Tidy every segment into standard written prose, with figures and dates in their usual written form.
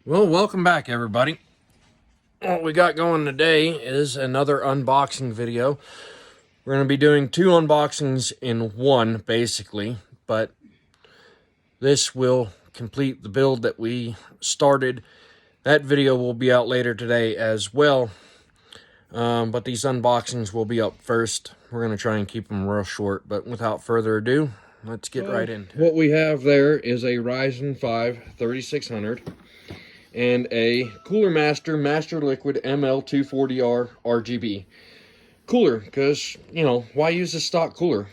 Well, welcome back, everybody. What we got going today is another unboxing video. We're going to be doing two unboxings in one, basically, but this will complete the build that we started. That video will be out later today as well, but these unboxings will be up first. We're going to try and keep them real short, but without further ado, let's get right into it. What we have there is a Ryzen 5 3600. And a Cooler Master Liquid ML240R RGB cooler, because, you know, why use a stock cooler?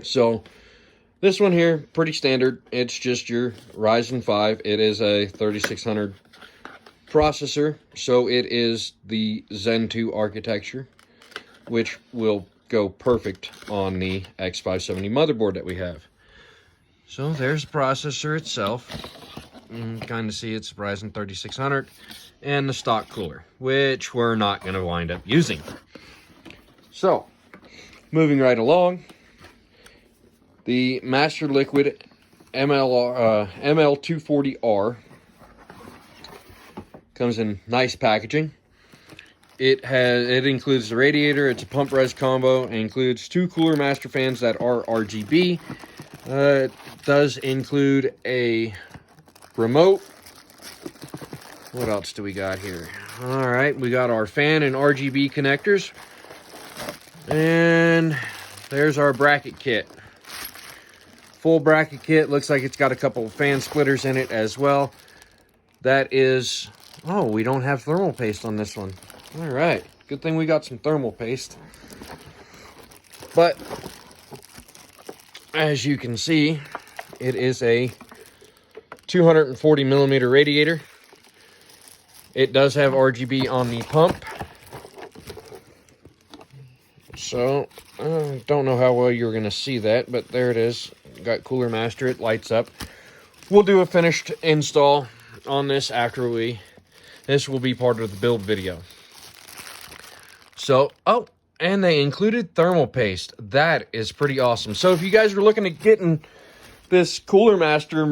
So this one here, pretty standard. It's just your Ryzen 5. It is a 3600 processor, so it is the Zen 2 architecture, which will go perfect on the X570 motherboard that we have. So there's the processor itself. You can kind of see it's Ryzen 3600 and the stock cooler, which we're not going to wind up using. So, moving right along, the Master Liquid ML240R comes in nice packaging. It includes the radiator. It's a pump res combo. It includes two Cooler Master fans that are RGB. It does include a remote. What else do we got here? All right, we got our fan and RGB connectors, and there's our bracket kit. Full bracket kit. Looks like it's got a couple of fan splitters in it as well. That is, oh, we don't have thermal paste on this one. All right, good thing we got some thermal paste. But as you can see, it is a 240 millimeter radiator. It does have RGB on the pump. So, I don't know how well you're going to see that, but there it is. Got Cooler Master, it lights up. We'll do a finished install on this after this will be part of the build video. So, oh, and they included thermal paste. That is pretty awesome. So if you guys are looking at getting this Cooler Master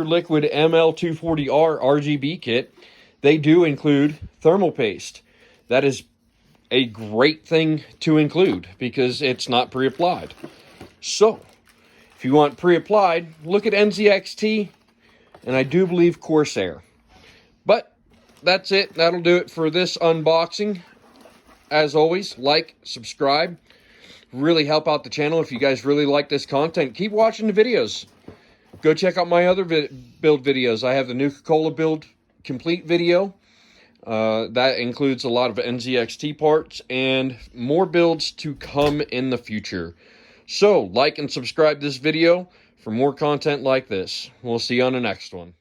Liquid ML240R RGB kit, they do include thermal paste. That is a great thing to include because it's not pre-applied. So, if you want pre-applied, look at NZXT, and I do believe Corsair. But that's it. That'll do it for this unboxing. As always, like, subscribe. Really help out the channel. If you guys really like this content, keep watching the videos. Go check out my other build videos. I have the Nuka-Cola build complete video. That includes a lot of NZXT parts and more builds to come in the future. So, like and subscribe this video for more content like this. We'll see you on the next one.